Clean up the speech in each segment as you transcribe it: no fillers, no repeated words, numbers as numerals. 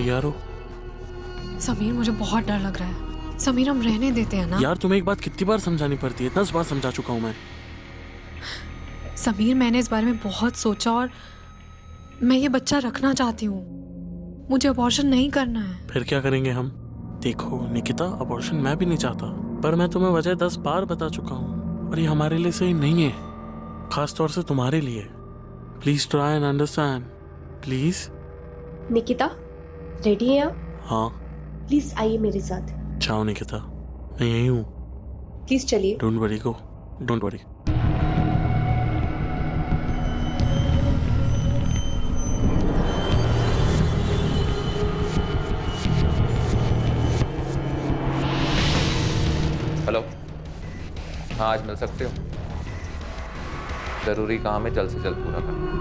तैयार हो? समीर मुझे बहुत डर लग रहा है। समीर हम रहने देते हैं ना? यार तुम्हें एक बात कितनी बार समझानी पड़ती है? 10 बार समझा चुका हूँ मैं। समीर मैंने इस बारे में बहुत सोचा और मैं ये बच्चा रखना चाहती हूँ। मुझे अबॉर्शन नहीं करना है। फिर क्या करेंगे हम? देखो निकिता, अबॉर्शन मैं भी नहीं चाहता, पर मैं तुम्हें वजह 10 बार बता चुका हूँ और ये हमारे लिए सही नहीं है, खास तौर से तुम्हारे लिए। Please try and understand, please. Nikita, ready हैं आप? हाँ। प्लीज आइए मेरे साथ। जाओ निकिता, मैं यही हूँ। प्लीज चलिए। Don't worry go, don't worry. Hello, हाँ आज मिल सकते हो? जरूरी काम है, जल्द से जल्द पूरा करना।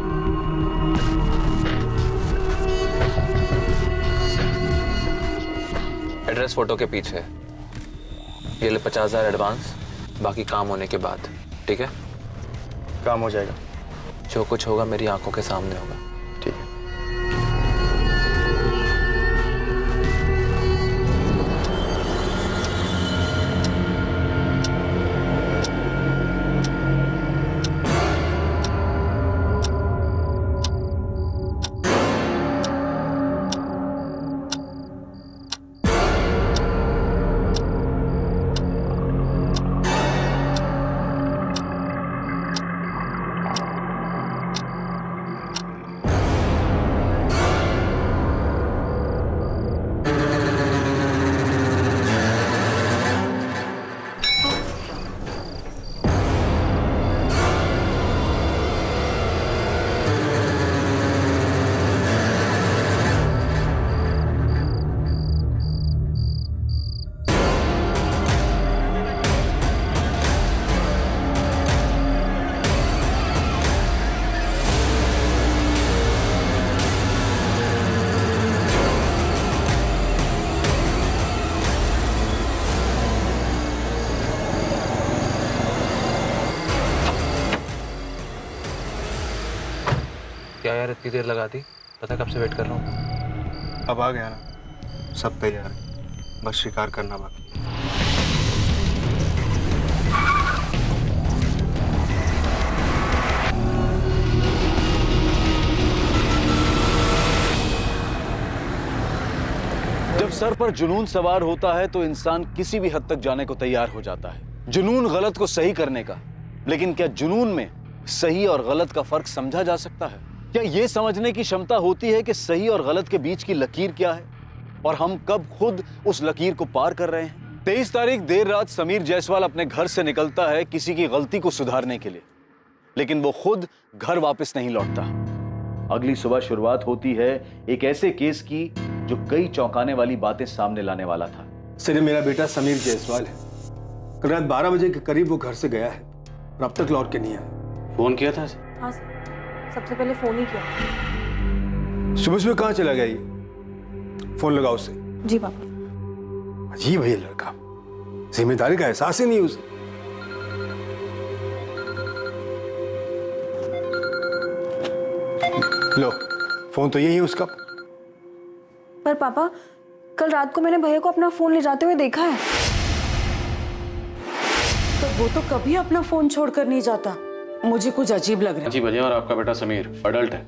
एड्रेस फोटो के पीछे है। ये ले 50,000 एडवांस, बाकी काम होने के बाद, ठीक है? काम हो जाएगा। जो कुछ होगा मेरी आंखों के सामने होगा, ठीक है? क्या यार इतनी देर लगा दी? पता कब से वेट कर रहा हूँ। अब आ गया ना, सब तैयार है, बस शिकार करना बाकी। जब सर पर जुनून सवार होता है तो इंसान किसी भी हद तक जाने को तैयार हो जाता है, जुनून गलत को सही करने का। लेकिन क्या जुनून में सही और गलत का फर्क समझा जा सकता है? क्या यह समझने की क्षमता होती है कि सही और गलत के बीच की लकीर क्या है और हम कब खुद उस लकीर को पार कर रहे हैं? 23 तारीख देर रात समीर जायसवाल अपने घर से निकलता है किसी की गलती को सुधारने के लिए, लेकिन वो खुद घर वापस नहीं लौटता। अगली सुबह शुरुआत होती है एक ऐसे केस की जो कई चौंकाने वाली बातें सामने लाने वाला था। सर, मेरा बेटा समीर जायसवाल है। कल रात 12 बजे के करीब वो घर से गया है और अब तक लौट के नहीं आया। फोन किया था? हाँ सर, सबसे पहले फोन ही किया। सुबह सुबह कहाँ चला गया ये? फोन लगाओ उसे। जी पापा। अजीब है ये लड़का, जिम्मेदारी का एहसास ही नहीं उसे। लो, फोन तो यही है उसका। पर पापा, कल रात को मैंने भैया को अपना फोन ले जाते हुए देखा है। तो वो तो कभी अपना फोन छोड़कर नहीं जाता। मुझे कुछ अजीब लग रहा है। जी भैया, और आपका बेटा समीर अडल्ट है,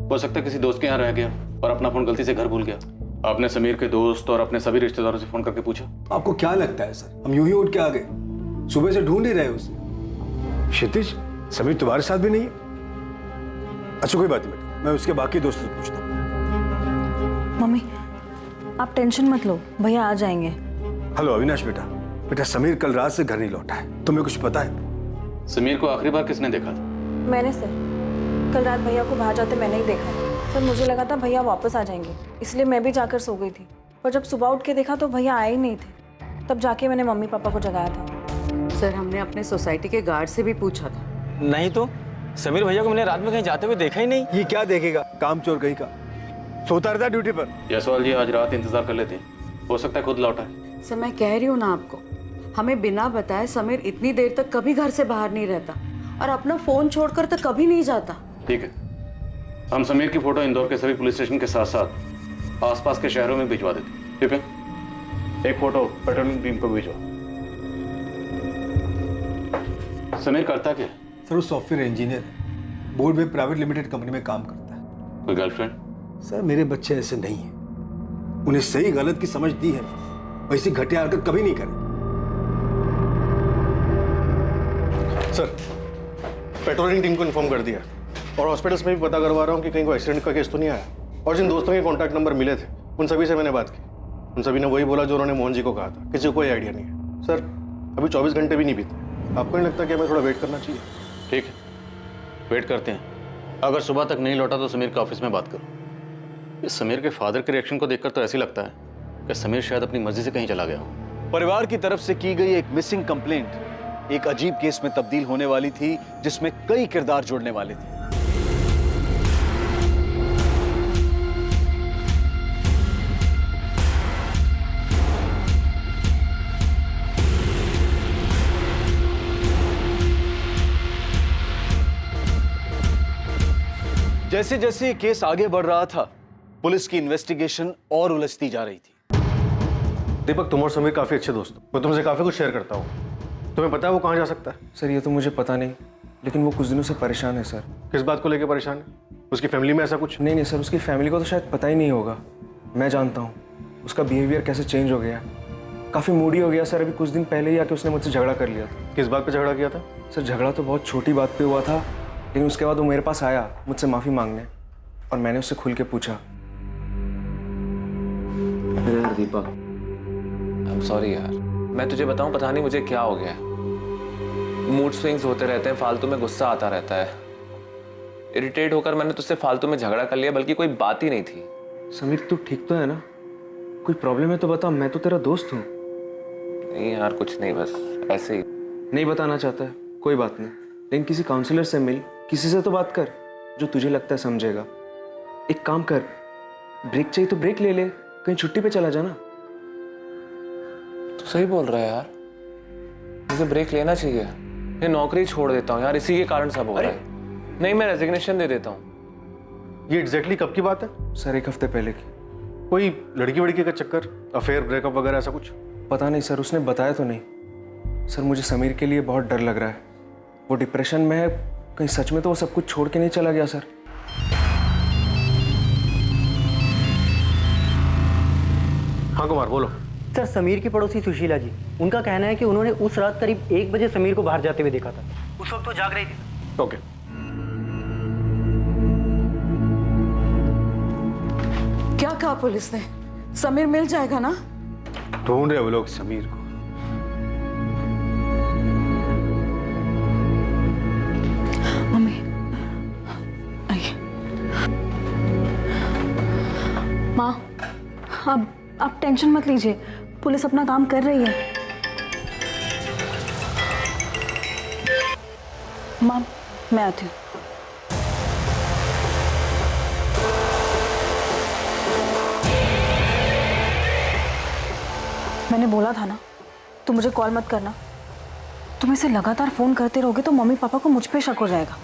हो सकता है किसी दोस्त के यहाँ रह गया और अपना फोन गलती से घर भूल गया। आपने समीर के दोस्त और अपने सभी रिश्तेदारों से फोन करके पूछा? आपको क्या लगता है सर, हम यूं ही उठ के आ गए? सुबह से ढूंढ ही रहे उसे। क्षितिज, समीर तुम्हारे साथ भी नहीं है? अच्छा कोई बात नहीं बेटा, मैं उसके बाकी दोस्तों से पूछता हूँ। मम्मी, आप टेंशन मत लो, भैया आ जाएंगे। हेलो अविनाश बेटा, बेटा समीर कल रात से घर नहीं लौटा है, तुम्हें कुछ पता है? समीर को आखिरी बार किसने देखा था? मैंने सर, कल रात भैया को बाहर जाते मैंने ही देखा। सर मुझे लगा था भैया वापस आ जाएंगे, इसलिए मैं भी जाकर सो गई थी। पर जब सुबह उठ के देखा तो भैया आए ही नहीं थे। तब जाके मैंने मम्मी पापा को जगाया था। सर हमने अपने सोसाइटी के गार्ड से भी पूछा था। नहीं तो समीर भैया को मैंने रात में कहीं जाते हुए देखा ही नहीं। ये क्या देखेगा, काम चोर कहीं का, सोता रहता ड्यूटी पर। जायसवाल जी आज रात इंतजार कर लेते हैं, हो सकता है खुद लौटा है। सर मैं कह रही हूँ ना आपको, हमें बिना बताए समीर इतनी देर तक कभी घर से बाहर नहीं रहता और अपना फोन छोड़कर तो कभी नहीं जाता। ठीक है, हम समीर की फोटो इंदौर के सभी पुलिस स्टेशन के साथ साथ आसपास के शहरों में भिजवा देती। विपिन, एक फोटो पेट्रोलिंग टीम को भेजो। समीर करता क्या है? सर वो सॉफ्टवेयर इंजीनियर है, बोर्ड वे प्राइवेट लिमिटेड कंपनी में काम करता है। कोई गर्लफ्रेंड? सर मेरे बच्चे ऐसे नहीं हैं, उन्हें सही गलत की समझ दी है, वैसी घटिया हरकत कभी नहीं करें। सर पेट्रोलिंग टीम को इन्फॉर्म कर दिया और हॉस्पिटल्स में भी पता करवा रहा हूँ कि कहीं कोई एक्सीडेंट का केस तो नहीं आया। और जिन दोस्तों के कॉन्टैक्ट नंबर मिले थे उन सभी से मैंने बात की, उन सभी ने वही बोला जो उन्होंने मोहन जी को कहा था। किसी को कोई आइडिया नहीं है। सर अभी 24 घंटे भी नहीं बीते, आपको नहीं लगता कि हमें थोड़ा वेट करना चाहिए? ठीक है, वेट करते हैं। अगर सुबह तक नहीं लौटा तो समीर के ऑफिस में बात करो। इस समीर के फादर के रिएक्शन को देखकर तो ऐसे लगता है कि समीर शायद अपनी मर्जी से कहीं चला गया हो। परिवार की तरफ से की गई एक मिसिंग कंप्लेंट एक अजीब केस में तब्दील होने वाली थी, जिसमें कई किरदार जुड़ने वाले थे। जैसे जैसे ये केस आगे बढ़ रहा था, पुलिस की इन्वेस्टिगेशन और उलझती जा रही थी। दीपक, तुम और समीर काफी अच्छे दोस्त हो, मैं तुमसे काफी कुछ शेयर करता हूँ। तुम्हें पता है वो कहाँ जा सकता है? सर ये तो मुझे पता नहीं, लेकिन वो कुछ दिनों से परेशान है सर। किस बात को लेकर परेशान है? उसकी फैमिली में ऐसा कुछ? नहीं सर, उसकी फैमिली को तो शायद पता ही नहीं होगा। मैं जानता हूँ उसका बिहेवियर कैसे चेंज हो गया, काफ़ी मूडी हो गया सर। अभी कुछ दिन पहले ही आके उसने मुझसे झगड़ा कर लिया था। किस बात पे झगड़ा किया था? सर झगड़ा तो बहुत छोटी बात पे हुआ था, लेकिन उसके बाद वो मेरे पास आया मुझसे माफ़ी मांगने, और मैंने उससे खुल के पूछा। अरे यार दीपक, आई एम सॉरी यार, मैं तुझे बताऊं पता नहीं मुझे क्या हो गया है। मूड स्विंग्स होते रहते हैं, फालतू में गुस्सा आता रहता है। इरिटेट होकर मैंने तुझसे फालतू में झगड़ा कर लिया, बल्कि कोई बात ही नहीं थी। समीर तू ठीक तो है ना? कोई प्रॉब्लम है तो बता, मैं तो तेरा दोस्त हूँ। नहीं यार कुछ नहीं, बस ऐसे ही। नहीं बताना चाहता है, कोई बात नहीं, लेकिन किसी काउंसलर से मिल, किसी से तो बात कर जो तुझे लगता है समझेगा। एक काम कर, ब्रेक चाहिए तो ब्रेक ले ले, कहीं छुट्टी पे चला जाना। तू सही बोल रहा है यार, मुझे ब्रेक लेना चाहिए। ये नौकरी छोड़ देता हूँ यार, इसी के कारण सब हो रहा है। नहीं, मैं रेजिग्नेशन दे देता हूँ। ये एग्जैक्टली कब की बात है? सर 1 हफ्ते पहले की। कोई लड़की वड़की का चक्कर, अफेयर, ब्रेकअप वगैरह ऐसा कुछ? पता नहीं सर, उसने बताया तो नहीं। सर मुझे समीर के लिए बहुत डर लग रहा है, वो डिप्रेशन में है, कहीं सच में तो वो सब कुछ छोड़ के नहीं चला गया सर। हाँ कुमार बोलो। सर समीर की पड़ोसी सुशीला जी, उनका कहना है कि उन्होंने उस रात करीब 1 बजे समीर को बाहर जाते हुए देखा था। उस वक्त वो जाग रही थी। ओके। क्या कहा पुलिस ने? समीर मिल जाएगा ना? ढूंढ रहे वो लोग समीर को। मम्मी आइए। माँ आप टेंशन मत लीजिए, पुलिस अपना काम कर रही है। माँ मैं आती हूँ। मैंने बोला था ना, तुम मुझे कॉल मत करना। तुम इसे लगातार फोन करते रहोगे तो मम्मी पापा को मुझ पे शक हो जाएगा।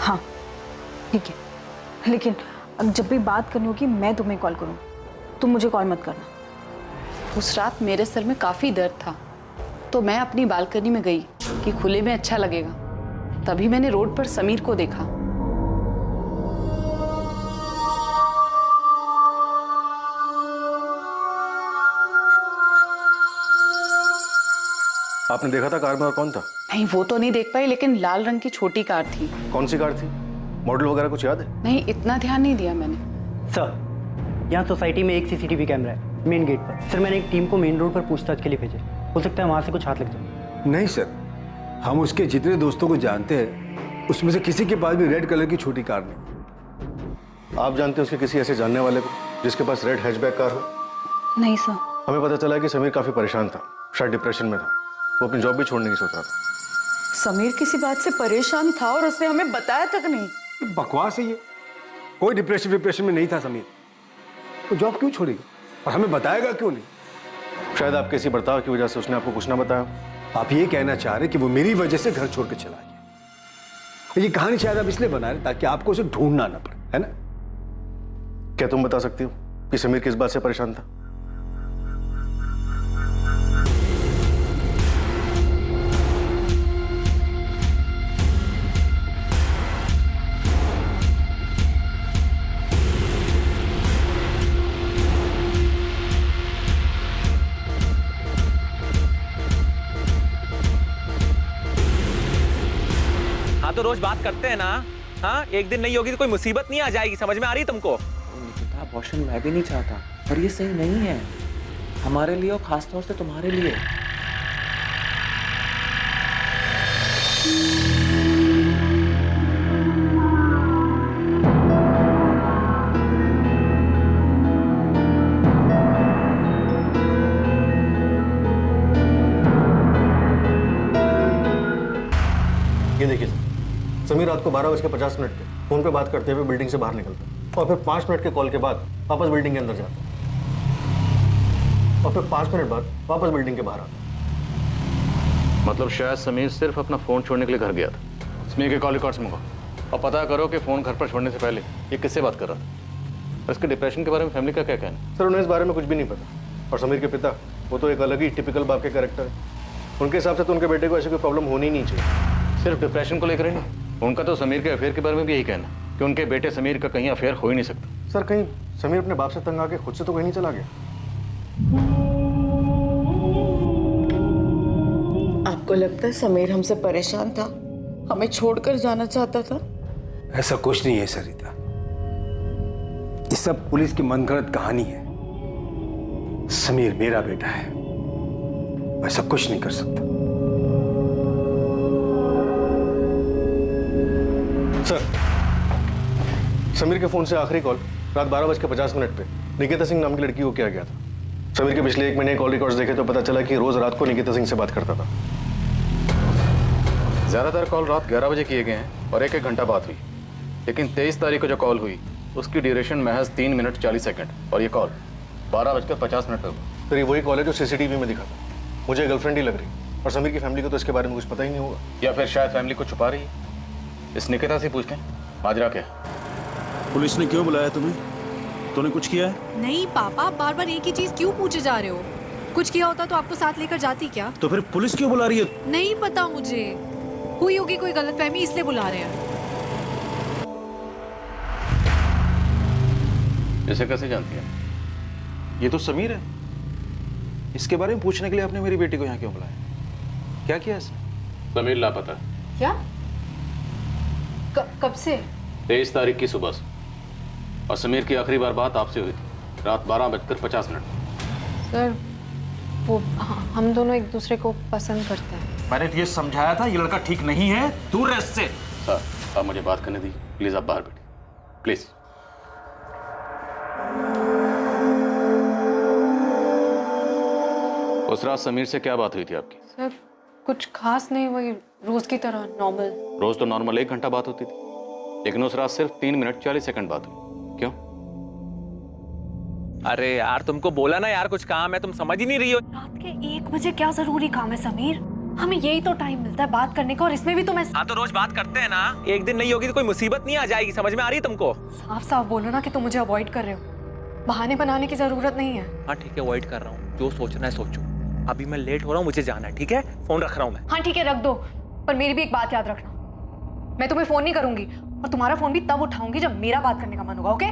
हाँ ठीक है, लेकिन अब जब भी बात करनी होगी मैं तुम्हें कॉल करूँ, तुम मुझे कॉल मत करना। उस रात मेरे सर में काफी दर्द था, तो मैं अपनी बालकनी में गई कि खुले में अच्छा लगेगा। तभी मैंने रोड पर समीर को देखा। आपने देखा था कार में और कौन था? नहीं वो तो नहीं देख पाई, लेकिन लाल रंग की छोटी कार थी। कौन सी कार थी? मॉडल वगैरह कुछ याद है? नहीं, इतना ध्यान नहीं दिया मैंने। सर यहाँ सोसाइटी में एक सीसीटीवी कैमरा है मेन गेट पर। सर मैंने एक टीम को मेन रोड पर पूछताछ के लिए भेजे, हो सकता है वहाँ से कुछ हाथ लग जाए। नहीं सर, हम उसके जितने दोस्तों को जानते हैं उसमें से किसी के पास भी रेड कलर की छोटी कार नहीं। आप जानते हैं उसके किसी ऐसे जानने वाले को जिसके पास रेड हैचबैक कार हो? नहीं सर। हमें पता चला कि समीर काफी परेशान था, शायद डिप्रेशन में था, वो अपनी जॉब भी छोड़ने की सोच रहा था। समीर किसी बात से परेशान था और उसने हमें बताया तक नहीं। बकवास है ये, कोई डिप्रेशन में नहीं था समीर। तो जॉब क्यों छोड़ेगा और हमें बताएगा क्यों नहीं? शायद आपके इसी बर्ताव की वजह से उसने आपको कुछ ना बताया। आप ये कहना चाह रहे कि वो मेरी वजह से घर छोड़ के चला गया? ये कहानी शायद आप इसलिए बना रहे ताकि आपको उसे ढूंढना ना पड़े, है ना? क्या तुम बता सकती हो कि समीर किस बात से परेशान था? हाँ तो रोज बात करते हैं ना। हाँ, एक दिन नहीं होगी तो कोई मुसीबत नहीं आ जाएगी, समझ में आ रही तुमको? निकिता, अबॉर्शन मैं भी नहीं चाहता, पर ये सही नहीं है हमारे लिए और खासतौर से तुम्हारे लिए। ये देखिए समीर रात को 12:50 पे फोन पे बात करते हुए बिल्डिंग से बाहर निकलता है और फिर 5 मिनट के कॉल के बाद वापस बिल्डिंग के अंदर जाता है और फिर 5 मिनट बाद वापस बिल्डिंग के बाहर आता है। मतलब शायद समीर सिर्फ अपना फोन छोड़ने के लिए घर गया था। समीर के कॉल रिकॉर्ड्स मंगाओ और पता करो कि फोन घर पर छोड़ने से पहले ये किससे बात कर रहा था। और इसके डिप्रेशन के बारे में फैमिली का क्या कहना है? सर उन्हें इस बारे में कुछ भी नहीं पता, और समीर के पिता वो तो एक अलग ही टिपिकल बाप के कैरेक्टर है। उनके हिसाब से तो उनके बेटे को ऐसी कोई प्रॉब्लम होनी ही नहीं चाहिए। सिर्फ डिप्रेशन को लेकर ही नहीं, उनका तो समीर के अफेयर के बारे में भी यही कहना कि उनके बेटे समीर का कहीं अफेयर हो ही नहीं सकता। सर कहीं समीर अपने बाप से तंग आके खुद से तो कहीं नहीं चला गया? आपको लगता है समीर हमसे परेशान था, हमें छोड़कर जाना चाहता था? ऐसा कुछ नहीं है सरिता, ये सब पुलिस की मनगढ़ंत कहानी है। समीर मेरा बेटा है, ऐसा कुछ नहीं कर सकता। सर समीर के फोन से आखिरी कॉल रात 12:50 पे निकिता सिंह नाम की लड़की को किया गया था। समीर के पिछले 1 महीने कॉल रिकॉर्ड्स देखे तो पता चला कि रोज रात को निकिता सिंह से बात करता था। ज़्यादातर कॉल रात 11 बजे किए गए हैं और 1-1 घंटा बात हुई, लेकिन 23 तारीख को जो कॉल हुई उसकी ड्यूरेशन महज 3 मिनट 40 सेकंड और ये कॉल 12:50 पे हुआ। सर ये वही कॉल है जो सीसीटीवी में दिखा था। मुझे गर्लफ्रेंड ही लग रही, और समीर की फैमिली को तो इसके बारे में कुछ पता ही नहीं होगा। या फिर शायद फैमिली को छुपा रही है। इस निकिता से पूछ लें माजरा क्या। पुलिस ने क्यों बुलाया तुम्हें? तूने कुछ किया है? नहीं पापा, आप बार बार एक ही चीज क्यों पूछे जा रहे हो? कुछ किया होता तो आपको साथ लेकर जाती क्या? तो फिर पुलिस क्यों बुला रही है? नहीं पता मुझे, हुई होगी कोई गलतफहमी इसलिए बुला रहे हैं। इसे कैसे जानती है? ये तो समीर है, इसके बारे में पूछने के लिए आपने मेरी बेटी को यहाँ क्यों बुलाया? क्या किया इसने? समीर लापता। क्या? कब से? 23 तारीख की सुबह से, और समीर की आखिरी बार बात आपसे हुई थी रात 12:50 सर वो हम दोनों एक दूसरे को पसंद करते हैं। मैंने तो ये समझाया था ये लड़का ठीक नहीं है, दूर रह इससे। सर आप मुझे बात करने दीजिए प्लीज, आप बाहर बैठिए प्लीज। उस रात समीर से क्या बात हुई थी आपकी? सर कुछ खास नहीं, वही रोज की तरह नॉर्मल। रोज तो नॉर्मल 1 घंटा बात होती थी, लेकिन उस रात सिर्फ 3 मिनट 40 सेकंड बात हुई। क्यों? अरे यार तुमको बोला ना यार कुछ काम है, तुम समझ ही नहीं रही हो। रात के 1 बजे क्या जरूरी काम है समीर? हमें यही तो टाइम मिलता है बात करने का, और इसमें भी तुम हाँ तो रोज बात करते हैं ना, एक दिन नहीं होगी तो कोई मुसीबत नहीं आ जाएगी, समझ में आ रही है तुमको? साफ साफ बोलो ना कि तुम मुझे अवॉइड कर रहे हो, बहाने बनाने की जरूरत नहीं है। हाँ ठीक है, अवॉइड कर रहा हूँ, जो सोचना है सोचो। अभी मैं लेट हो रहा हूँ, मुझे जाना है, ठीक है? फोन रख रहा हूँ मैं। हाँ ठीक है रख दो, पर मेरी भी एक बात याद रखना, मैं तुम्हें फोन नहीं करूंगी और तुम्हारा फोन भी तब उठाऊंगी जब मेरा बात करने का मन होगा, ओके?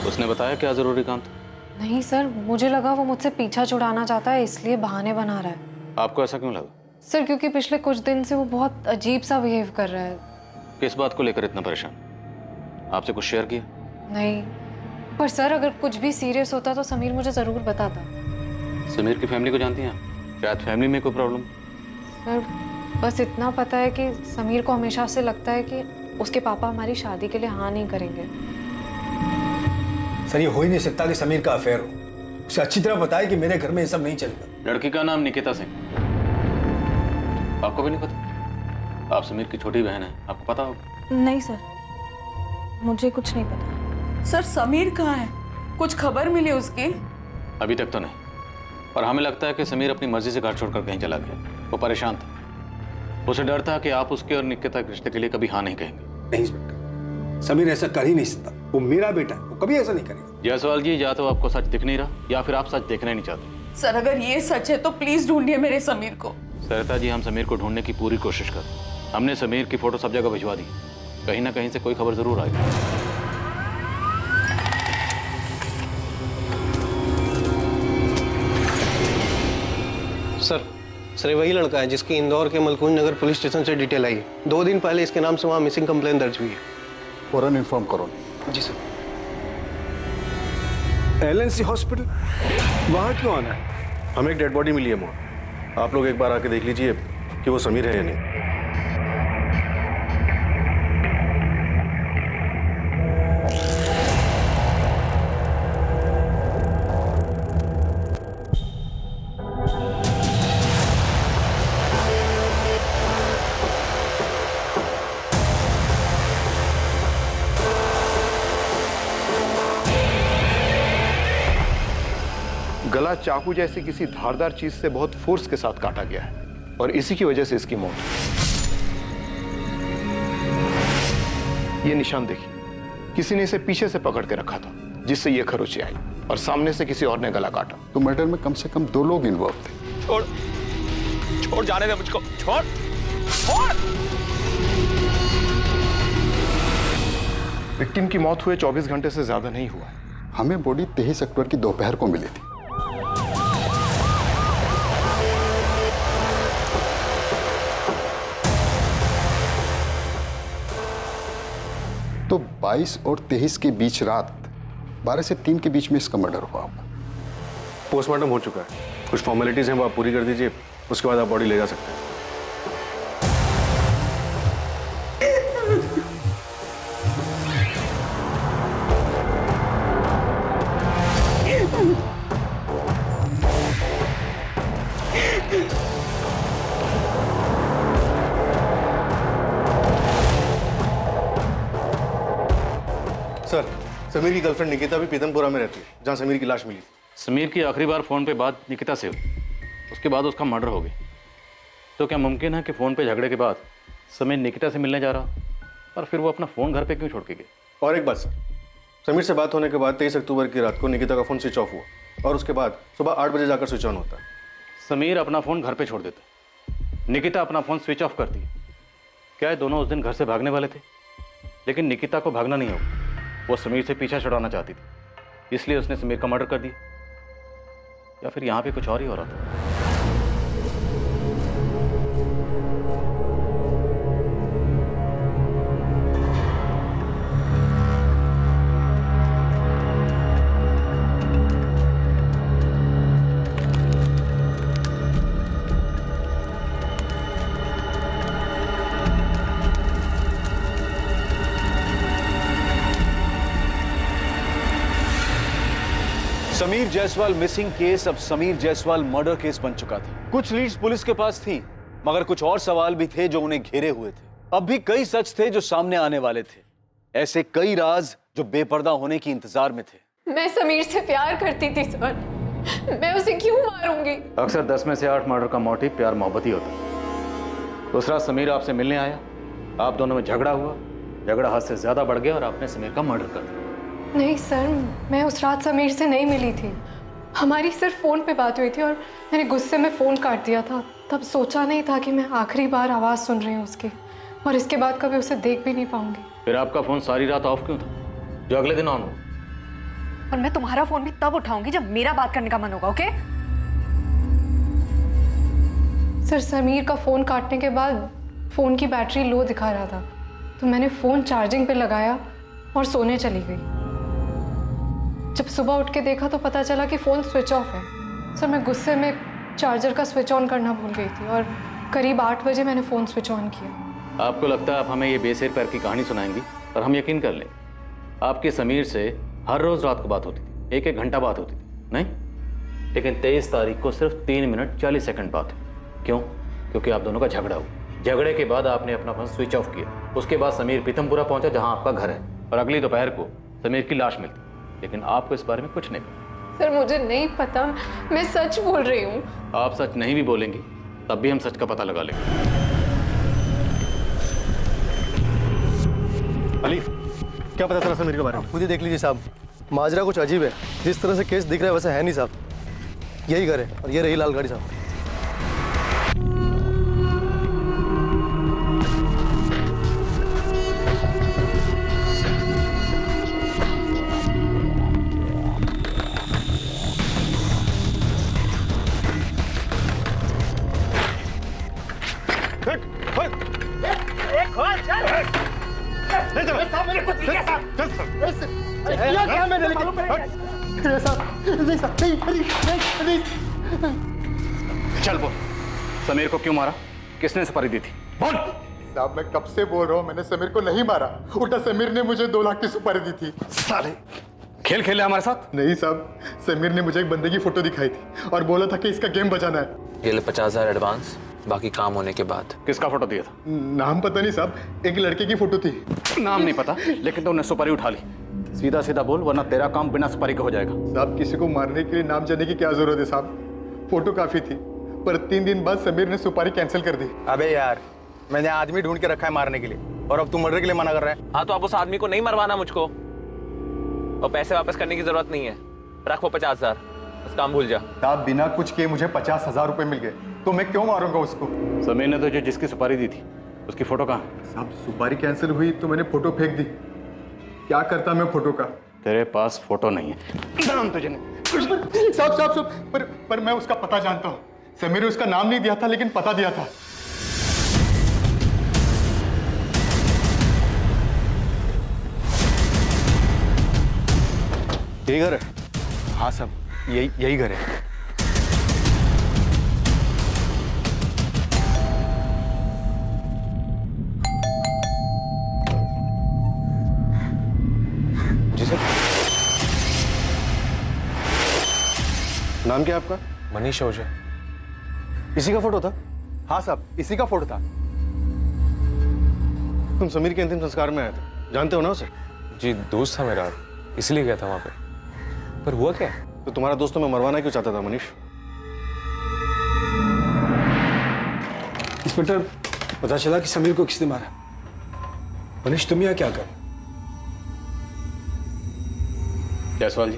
उसने बताया क्या जरूरी काम था? नहीं सर, मुझे लगा वो मुझसे पीछा छुड़ाना चाहता है इसलिए बहाने बना रहा है। आपको ऐसा क्यों लगा? सर क्योंकि पिछले कुछ दिन से वो बहुत अजीब सा बिहेव कर रहा है। किस बात को लेकर इतना परेशान? आपसे कुछ शेयर किया? नहीं, पर सर अगर कुछ भी सीरियस होता तो समीर मुझे जरूर बताता। समीर की फैमिली को जानती हैं आप? शायद फैमिली में कोई प्रॉब्लम। सर बस इतना पता है कि समीर को हमेशा से लगता है कि उसके पापा हमारी शादी के लिए हाँ नहीं करेंगे। सर ये हो ही नहीं सकता कि समीर का अफेयर हो, उसे अच्छी तरह पता है कि मेरे घर में ये सब नहीं चलेगा। लड़की का नाम निकिता सिंह, आपको भी नहीं पता? आप समीर की छोटी बहन है, आपको पता होगा। नहीं सर, मुझे कुछ नहीं पता। सर समीर कहाँ है? कुछ खबर मिली उसकी? अभी तक तो नहीं, पर हमें लगता है कि समीर अपनी मर्जी से घर छोड़कर कहीं चला गया। वो परेशान था, उसे डर था कि आप उसके और निकिता के रिश्ते के लिए कभी हाँ नहीं कहेंगे। नहीं इंस्पेक्टर, समीर ऐसा कर ही नहीं सकता। वो मेरा बेटा है, वो कभी ऐसा नहीं करेगा। जायसवाल जी, या तो आपको सच दिख नहीं रहा या फिर आप सच देखना ही नहीं चाहते। सर अगर ये सच है तो प्लीज ढूंढिए मेरे समीर को। सरिता जी, हम समीर को ढूंढने की पूरी कोशिश कर, हमने समीर की फोटो सब जगह भिजवा दी, कहीं ना कहीं से कोई खबर जरूर आएगी। सर ये वही लड़का है जिसकी इंदौर के मलकुंज नगर पुलिस स्टेशन से डिटेल आई है। 2 दिन पहले इसके नाम से वहाँ मिसिंग कंप्लेन दर्ज हुई है। फौरन इन्फॉर्म करो। जी सर। LNC हॉस्पिटल, वहाँ क्यों आना है? हमें एक डेड बॉडी मिली है वहाँ, आप लोग एक बार आके देख लीजिए कि वो समीर है या नहीं। गला चाकू जैसी किसी धारदार चीज से बहुत फोर्स के साथ काटा गया है और इसी की वजह से इसकी मौत हुई। ये निशान देखिए, किसी ने इसे पीछे से पकड़ के रखा था जिससे ये खरोंची आई और सामने से किसी और ने गला काटा। तो मर्डर में कम से कम 2 लोग इन्वॉल्व थे। छोड़ जाने दे मुझको, छोड़। विक्टिम की मौत हुए 24 घंटे से ज्यादा नहीं हुआ है। हमें बॉडी 23 अक्टूबर की दोपहर को मिली थी। तो 22 और 23 के बीच रात 12 से 3 के बीच में इसका मर्डर हुआ होगा। पोस्टमार्टम हो चुका है, कुछ फॉर्मेलिटीज हैं वो आप पूरी कर दीजिए, उसके बाद आप बॉडी ले जा सकते हैं। सर, समीर की गर्लफ्रेंड निकिता भी पीतमपुरा में रहती है, जहाँ समीर की लाश मिली। समीर की आखिरी बार फोन पे बात निकिता से हुई, उसके बाद उसका मर्डर हो गया। तो क्या मुमकिन है कि फोन पे झगड़े के बाद समीर निकिता से मिलने जा रहा और फिर वो अपना फोन घर पे क्यों छोड़ के गया? और एक बात सर, समीर से बात होने के बाद 23 अक्टूबर की रात को निकिता का फोन स्विच ऑफ हुआ और उसके बाद सुबह 8 बजे जाकर स्विच ऑन होता है। समीर अपना फोन घर पे छोड़ देता, निकिता अपना फोन स्विच ऑफ करती है। क्या है, दोनों उस दिन घर से भागने वाले थे, लेकिन निकिता को भागना नहीं होगा, वो समीर से पीछा छुड़ाना चाहती थी, इसलिए उसने समीर का मर्डर कर दिया। या फिर यहाँ पे कुछ और ही हो रहा था। समीर जायसवाल मिसिंग केस अब समीर जायसवाल मर्डर केस बन चुका था। कुछ लीड्स पुलिस के पास थी, मगर कुछ और सवाल भी थे जो उन्हें घेरे हुए थे। अब भी कई सच थे जो सामने आने वाले थे, ऐसे कई राज जो बेपर्दा होने की इंतजार में थे। मैं समीर से प्यार करती थी सर, मैं उसे क्यों मारूंगी? अक्सर 10 में से 8 मर्डर का मोटिव प्यार मोहब्बत ही होता है। उस रात समीर आपसे मिलने आया, आप दोनों में झगड़ा हुआ, झगड़ा हद से ज्यादा बढ़ गया और आपने समीर का मर्डर कर दिया। नहीं सर, मैं उस रात समीर से नहीं मिली थी, हमारी सिर्फ फ़ोन पे बात हुई थी और मैंने गुस्से में फ़ोन काट दिया था। तब सोचा नहीं था कि मैं आखिरी बार आवाज़ सुन रही हूँ उसकी, और इसके बाद कभी उसे देख भी नहीं पाऊंगी। फिर आपका फ़ोन सारी रात ऑफ क्यों था जो अगले दिन ऑन हो? और मैं तुम्हारा फ़ोन भी तब उठाऊंगी जब मेरा बात करने का मन होगा, ओके? सर, समीर का फ़ोन काटने के बाद फ़ोन की बैटरी लो दिखा रहा था, तो मैंने फ़ोन चार्जिंग पे लगाया और सोने चली गई। जब सुबह उठ के देखा तो पता चला कि फ़ोन स्विच ऑफ है। सर, मैं गुस्से में चार्जर का स्विच ऑन करना भूल गई थी और करीब 8 बजे मैंने फ़ोन स्विच ऑन किया। आपको लगता है आप हमें ये बेसिर पैर की कहानी सुनाएंगी और हम यकीन कर लें? आपके समीर से हर रोज़ रात को बात होती थी, 1-1 घंटा बात होती थी, नहीं? लेकिन 23 तारीख को सिर्फ 3 मिनट 40 सेकंड बात हुई। क्यों? क्योंकि आप दोनों का झगड़ा हुआ। झगड़े के बाद आपने अपना फ़ोन स्विच ऑफ किया। उसके बाद समीर पीतमपुरा पहुंचा जहां आपका घर है, और अगली दोपहर को समीर की लाश मिलती, लेकिन आपको इस बारे में कुछ नहीं पता। सर, मुझे नहीं पता, मैं सच बोल रही हूँ। आप सच नहीं भी बोलेंगी तब भी हम सच का पता लगा लेंगे। अली, क्या पता चला समीर के बारे में? खुद ही देख लीजिए साहब, माजरा कुछ अजीब है। जिस तरह से केस दिख रहा है वैसे है नहीं साहब। यही घर है और ये रही लाल गाड़ी साहब। चल बोल, समीर को क्यों मारा? किसने सुपारी दी थी? बोल। साहब मैं कब से बोल रहा हूँ, मैंने समीर को नहीं मारा, उल्टा समीर ने मुझे 2 लाख की सुपारी दी थी। साले खेल खेले हमारे साथ? नहीं साहब, समीर ने मुझे एक बंदे की फोटो दिखाई थी और बोला था कि इसका गेम बचाना है। ये ले 50,000 एडवांस, बाकी काम होने के बाद। किसका फोटो दिया था? नाम पता नहीं साहब, एक लड़के की फोटो थी। नाम नहीं पता, लेकिन तुमने सुपारी उठा ली। सीधा सीधा बोल, वरना तेरा काम बिना सुपारी का हो जाएगा। साहब किसी को मारने के लिए नाम जानने की क्या जरूरत है साहब, फोटो काफी थी, पर 3 दिन बाद समीर ने सुपारी कैंसिल कर दी। अबे यार, मैंने आदमी ढूंढ के रखा है मारने के लिए, और अब तुम मर्डर के लिए मना कर रहा है। हाँ तो अब उस आदमी को नहीं मरवाना मुझको, और पैसे वापस करने की जरूरत नहीं है। रख वो 50,000, बस काम भूल जा। साहब बिना कुछ किए मुझे 50,000 रुपए मिल गए, तो मैं क्यों मारूंगा उसको? समीर ने तुझे जिसकी सुपारी दी थी उसकी फोटो कहाँ है? साहब सुपारी कैंसिल हुई तो मैंने फोटो फेंक दी, क्या करता मैं फोटो का? तेरे पास फोटो नहीं है, नाम तुझे नहीं। साहब पर मैं उसका पता जानता हूँ। समीर ने उसका नाम नहीं दिया था लेकिन पता दिया था। यही घर है? हाँ साहब, यही घर है। जी सर। नाम क्या है आपका? मनीष ओझा। इसी का फोटो था? हाँ साहब, इसी का फोटो था। तुम समीर के अंतिम संस्कार में आए थे, जानते हो ना उसे? जी दोस्त था मेरा, इसलिए गया था वहां पे। पर हुआ क्या? तो तुम्हारा दोस्त मैं मरवाना क्यों चाहता था मनीष? इंस्पेक्टर, पता चला कि समीर को किसने मारा। मनीष तुम यहाँ क्या कर? जायसवाल जी,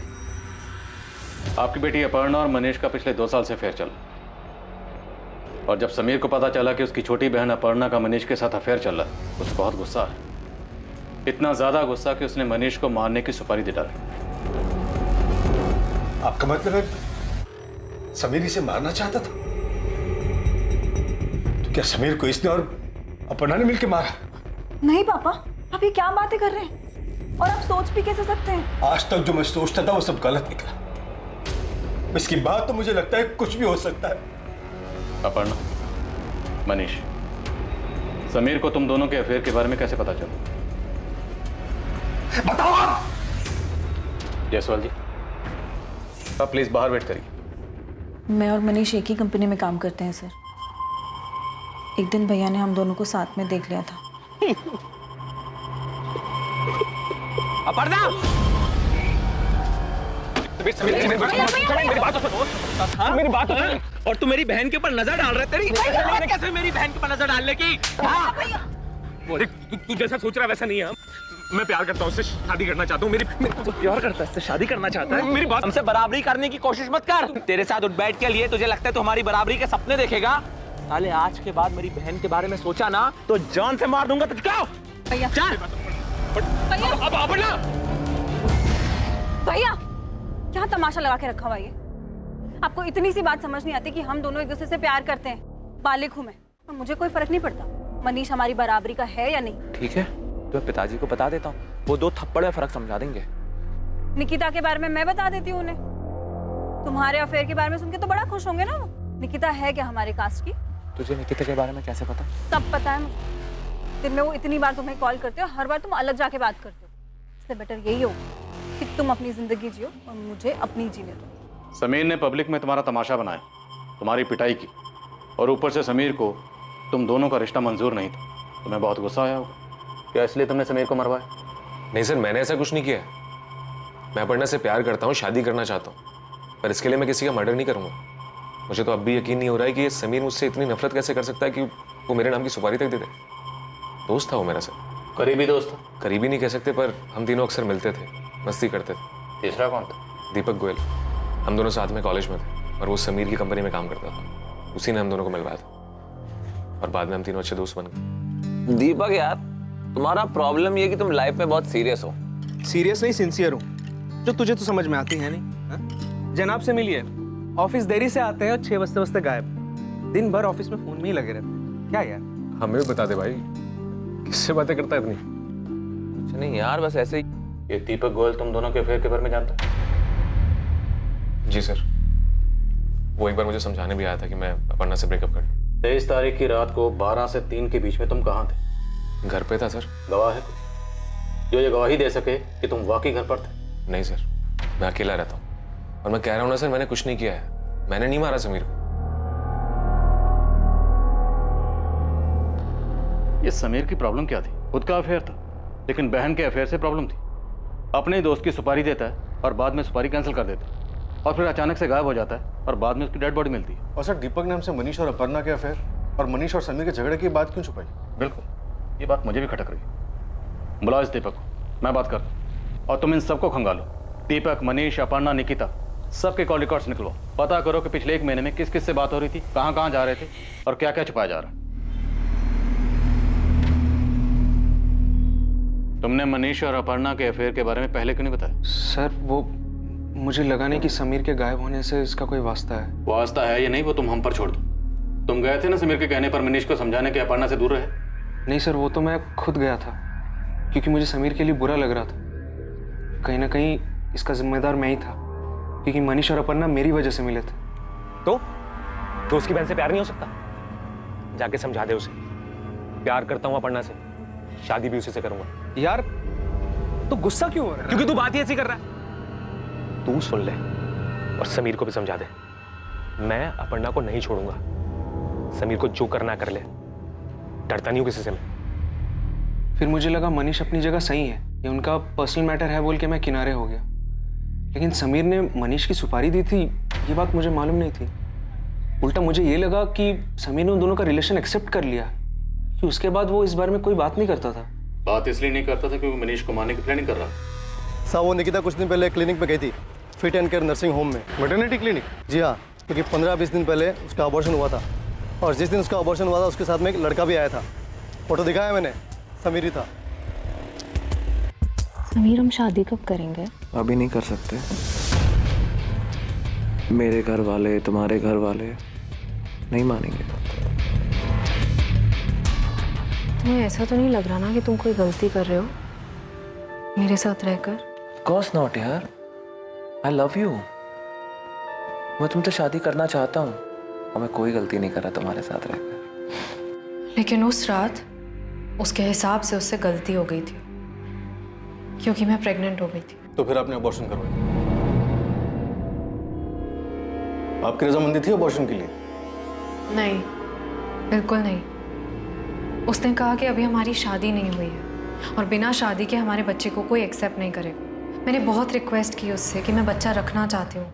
आपकी बेटी अपर्णा और मनीष का पिछले 2 साल से अफेयर चल, और जब समीर को पता चला कि उसकी छोटी बहन अपर्णा का मनीष के साथ अफेयर चल रहा, उसे बहुत गुस्सा है। इतना ज्यादा गुस्सा कि उसने मनीष को मारने की सुपारी दे डाली। आपका मतलब है समीर इसे मारना चाहता था? तो क्या समीर को इसने और अपर्णा ने मिलकर मारा? नहीं पापा, आप ये क्या बातें कर रहे हैं? और आप सोच भी कैसे सकते हैं? आज तक जो मैं सोचता था वो सब गलत निकला। इसकी बात तो मुझे लगता है कुछ भी हो सकता है। अपर्णा, मनीष, समीर को तुम दोनों के अफेयर के बारे में कैसे पता चला? बताओ आप। जायसवाल जी, आप प्लीज बाहर वेट करिए। मैं और मनीष एक ही कंपनी में काम करते हैं सर। एक दिन भैया ने हम दोनों को साथ में देख लिया था। अपर्णा! मेरी बात तो सुनो। मेरी बात तो सुनो। और तू मेरी बहन के ऊपर नजर डाल रहा है। तेरी कैसे मेरी बहन के ऊपर नजर डालने की? तू जैसा सोच रहा है वैसा नहीं है। मैं प्यार करता हूँ, उससे शादी करना चाहता हूँ। मेरी प्यार करता है, उससे शादी करना चाहता है। मेरी बात हमसे बराबरी करने की कोशिश मत कर। तेरे साथ उठ बैठ के लिए तुझे लगता है तू हमारी बराबरी के सपने देखेगा? साले आज के बाद मेरी बहन के बारे में सोचा ना तो जान से मार दूंगा। तुझे क्या? भैया भैया, क्या तमाशा लगा के रखा हुआ ये? आपको इतनी सी बात समझ नहीं आती कि हम दोनों एक दूसरे से प्यार करते हैं। बालिक हूं मैं, और मुझे कोई फर्क नहीं पड़ता मनीष हमारी बराबरी का है या नहीं। ठीक है, तो मैं पिताजी को बता देता हूँ, वो 2 थप्पड़ में फर्क समझा देंगे। निकिता के बारे में मैं बता देती हूँ उन्हें। तुम्हारे अफेयर के बारे में सुन के तो बड़ा खुश होंगे ना वो। निकिता है क्या हमारे कास्ट की? तुझे निकिता के बारे में कैसे पता? सब पता है मुझे। दिन में वो इतनी बार तुम्हें कॉल करते हो, हर बार तुम अलग जाके बात करते हो। इससे बेटर यही हो कि तुम अपनी जिंदगी जियो और मुझे अपनी जीने दो। समीर ने पब्लिक में तुम्हारा तमाशा बनाया, तुम्हारी पिटाई की, और ऊपर से समीर को तुम दोनों का रिश्ता मंजूर नहीं था। तुम्हें बहुत गुस्सा आया होगा। क्या इसलिए तुमने समीर को मरवाया? नहीं सर, मैंने ऐसा कुछ नहीं किया। मैं अपर्णा से प्यार करता हूँ, शादी करना चाहता हूँ, पर इसके लिए मैं किसी का मर्डर नहीं करूँगा। मुझे तो अब भी यकीन नहीं हो रहा है कि ये समीर मुझसे इतनी नफरत कैसे कर सकता है कि वो मेरे नाम की सुपारी तक दे दे। दोस्त था वो मेरा सर। करीबी दोस्त था? करीबी नहीं कह सकते, पर हम तीनों अक्सर मिलते थे, मस्ती करते थे। तीसरा कौन था? दीपक गोयल। हम दोनों साथ में कॉलेज में थे और वो समीर की कंपनी में काम करता था। उसी ने हम दोनों को मिलवाया था और बाद में हम तीनों अच्छे दोस्त बन गए। दीपक यार, तुम्हारा प्रॉब्लम ये कि तुम लाइफ में बहुत सीरियस हो। सीरियस नहीं, सिंसियर हूँ, जो तुझे तो समझ में आती है नहीं। हा? जनाब से मिलिए, ऑफिस देरी से आते हैं और 6 बजते बजते गायब। दिन भर ऑफिस में फोन में ही लगे रहते हैं। क्या यार? हमें भी बता दे भाई, किससे बातें करता है इतनी? कुछ नहीं यार, बस ऐसे ही। ये दीपक गोयल तुम दोनों के अफेयर के बारे में जानता है? जी सर, वो एक बार मुझे समझाने भी आया था कि मैं अपर्णा से ब्रेकअप कर लूं। 23 तारीख की रात को 12 से 3 के बीच में तुम कहाँ थे? घर पे था सर। गवाह है कोई जो ये गवाही दे सके कि तुम वाकई घर पर थे? नहीं सर, मैं अकेला रहता हूँ और मैं कह रहा हूँ ना सर, मैंने कुछ नहीं किया है। मैंने नहीं मारा समीर को। ये समीर की प्रॉब्लम क्या थी? खुद का अफेयर था, लेकिन बहन के अफेयर से प्रॉब्लम थी। अपने दोस्त की सुपारी देता है और बाद में सुपारी कैंसिल कर देता है और फिर अचानक से गायब हो जाता है और बाद में उसकी डेड बॉडी मिलती है। और सर, दीपक ने हमसे मनीष और अपर्णा के अफेयर और मनीष और समीर के झगड़े की बात क्यों छुपाई? बिल्कुल, ये बात मुझे भी खटक रही। बुलाओ इस दीपक को, मैं बात करता हूँ और तुम इन सबको खंगालो। दीपक, मनीष, अपर्णा, निकिता, सबके कॉल रिकॉर्ड्स निकलवाओ। पता करो कि पिछले 1 महीने में किस किस से बात हो रही थी, कहाँ कहाँ जा रहे थे और क्या क्या छुपाया जा रहा है। तुमने मनीष और अपर्णा के अफेयर के बारे में पहले क्यों नहीं बताया? सर, वो मुझे लगा नहीं कि समीर के गायब होने से इसका कोई वास्ता है। वास्ता है या नहीं वो तुम हम पर छोड़ दो। तुम गए थे ना समीर के कहने पर मनीष को समझाने के अपर्णा से दूर रहे? नहीं सर, वो तो मैं खुद गया था क्योंकि मुझे समीर के लिए बुरा लग रहा था। कहीं ना कहीं इसका जिम्मेदार मैं ही था क्योंकि मनीष और अपर्णा मेरी वजह से मिले थे। तो उसकी बहन से प्यार नहीं हो सकता? जाके समझा दे उसे। प्यार करता हूँ अपर्णा से, शादी भी उसी से करूंगा। यार तो गुस्सा क्यों हो रहा है? क्योंकि तू बात ही ऐसी कर रहा है। तू सुन ले और समीर को भी समझा दे, मैं अपर्णा को नहीं छोड़ूंगा। समीर को जो करना कर ले, डरता नहीं हूं किसी से मैं। फिर मुझे लगा मनीष अपनी जगह सही है, ये उनका पर्सनल मैटर है बोल के मैं किनारे हो गया। लेकिन समीर ने मनीष की सुपारी दी थी, ये बात मुझे मालूम नहीं थी। उल्टा मुझे ये लगा कि समीर ने उन दोनों का रिलेशन एक्सेप्ट कर लिया कि उसके बाद वो इस बारे में कोई बात नहीं करता था। बात इसलिए नहीं करता था क्योंकि मनीष को मारने की प्लानिंग कर रहा। साहब, वो निकिता कुछ दिन पहले क्लिनिक पे गई थी, fit and care nursing home में। Maternity clinic? जी हाँ, क्योंकि 15-20 दिन पहले उसका अबॉर्शन हुआ था और जिस दिन उसका अबॉर्शन हुआ था उसके साथ में एक लड़का भी आया था। फोटो दिखाया मैंने, समीर ही था। समीर, हम शादी कब करेंगे? अभी नहीं कर सकते। मेरे घर वाले, तुम्हारे घर वाले नहीं मानेंगे। तुम्हें ऐसा तो नहीं लग रहा ना कि तुम कोई गलती कर रहे हो मेरे साथ रहकर? Of course not यार, I love you। मैं तुमसे शादी करना चाहता हूँ और मैं कोई गलती नहीं कर रहा तुम्हारे साथ रहकर। लेकिन उस रात उसके हिसाब से उससे गलती हो गई थी क्योंकि मैं प्रेग्नेंट हो गई थी। तो फिर आपने अबॉर्शन करवाया? आपकी रजामंदी थी अबॉर्शन के लिए? नहीं, बिल्कुल नहीं। उसने कहा कि अभी हमारी शादी नहीं हुई है और बिना शादी के हमारे बच्चे को कोई एक्सेप्ट नहीं करेगा। मैंने बहुत रिक्वेस्ट की उससे कि मैं बच्चा रखना चाहती हूँ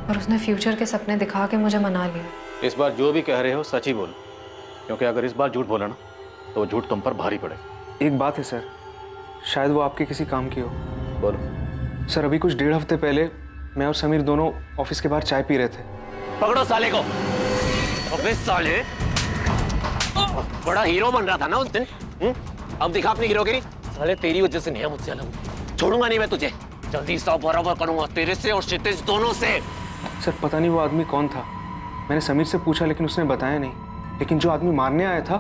और उसने फ्यूचर के सपने दिखा के मुझे मना लिया। इस बार जो भी कह रहे हो सच ही बोलो, क्योंकि अगर इस बार झूठ बोला ना तो वो झूठ तुम पर भारी पड़ेगा। एक बात है सर, शायद वो आपके किसी काम की हो। बोलो। सर, अभी कुछ 1.5 हफ्ते पहले मैं और समीर दोनों ऑफिस के बाहर चाय पी रहे थे। पकड़ो साले को। अबे साले, बड़ा हीरो बन रहा था ना उस दिन। अब दिखा अपनी हीरोगिरी। साले तेरी वजह से नहीं, मुझसे अलग छोड़ूंगा नहीं मैं तुझे। जल्दी सब बराबर करूंगा तेरे से और क्षितिज दोनों से। सर, पता नहीं वो आदमी कौन था। मैंने समीर से पूछा लेकिन उसने बताया नहीं। लेकिन जो आदमी मारने आया था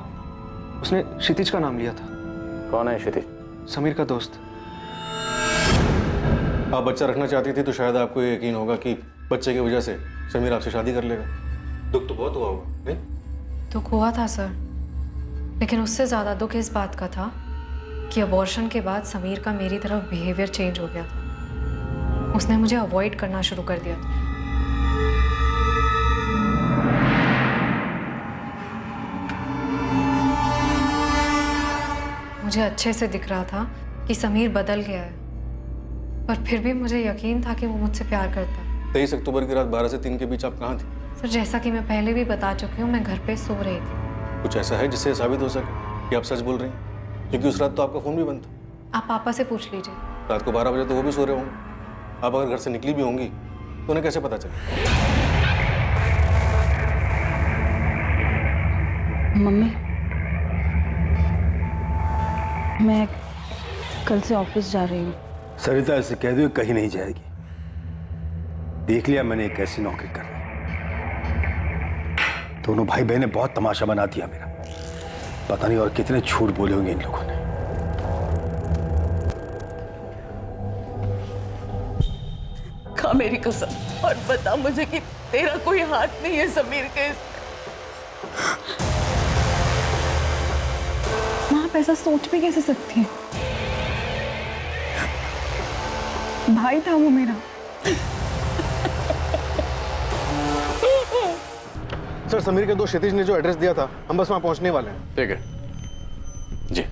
उसने क्षितिज का नाम लिया था। कौन है क्षितिज? समीर का दोस्त। आप बच्चा रखना चाहती थी तो शायद आपको ये यकीन होगा कि बच्चे की वजह से समीर आपसे शादी कर लेगा। दुख तो बहुत हुआ होगा, नहीं? दुख हुआ था सर, लेकिन उससे ज़्यादा दुख इस बात का था कि अबॉर्शन के बाद समीर का मेरी तरफ बिहेवियर चेंज हो गया था। उसने मुझे अवॉइड करना शुरू कर दिया था। मुझे अच्छे से दिख रहा था कि समीर बदल गया है, पर फिर भी मुझे यकीन था कि वो मुझसे प्यार करता है। 23 अक्टूबर की रात 12 से 3 के बीच आप कहाँ थी? सर, जैसा कि मैं पहले भी बता चुकी हूँ, मैं घर पे सो रही थी। कुछ ऐसा है जिससे साबित हो सके कि आप सच बोल रही हैं? क्योंकि उस रात तो आपका फ़ोन भी बंद था। आप पापा से पूछ लीजिए। रात को 12 बजे तो वो भी सो रहे होंगे। आप अगर घर से निकली भी होंगी तो उन्हें कैसे पता चले? मम्मी, मैं कल से ऑफिस जा रही हूँ। सरिता ऐसे कह दो कहीं नहीं जाएगी। देख लिया मैंने एक ऐसी नौकरी कर रही। दोनों भाई बहनें बहुत तमाशा बना दिया मेरा। पता नहीं और कितने झूठ बोले होंगे इन लोगों ने। खा मेरी कसम और बता मुझे कि तेरा कोई हाथ नहीं है समीर के। माँ, आप ऐसा सोच भी कैसे सकती हैं? भाई था वो मेरा। सर, समीर के दोस्त क्षितिज ने जो एड्रेस दिया था, हम बस वहाँ पहुँचने वाले हैं। ठीक है जी।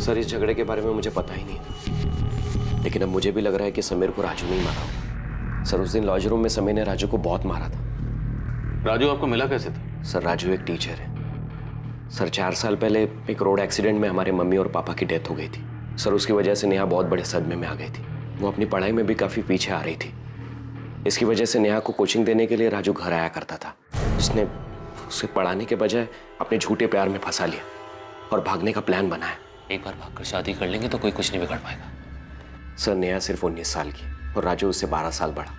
सर, इस झगड़े के बारे में मुझे पता ही नहीं था, लेकिन अब मुझे भी लग रहा है कि समीर को राजू नहीं मारा। सर, उस दिन लॉज रूम में समीर ने राजू को बहुत मारा था। राजू आपको मिला कैसे था? सर, राजू एक टीचर है। सर, 4 साल पहले एक रोड एक्सीडेंट में हमारे मम्मी और पापा की डेथ हो गई थी। सर, उसकी वजह से नेहा बहुत बड़े सदमे में आ गई थी। वो अपनी पढ़ाई में भी काफ़ी पीछे आ रही थी। इसकी वजह से नेहा को कोचिंग देने के लिए राजू घर आया करता था। उसने उसे पढ़ाने के बजाय अपने झूठे प्यार में फंसा लिया और भागने का प्लान बनाया। एक बार भागकर शादी कर लेंगे तो कोई कुछ नहीं बिगाड़ पाएगा। सर, नेहा सिर्फ 19 साल की और राजू उससे 12 साल बड़ा।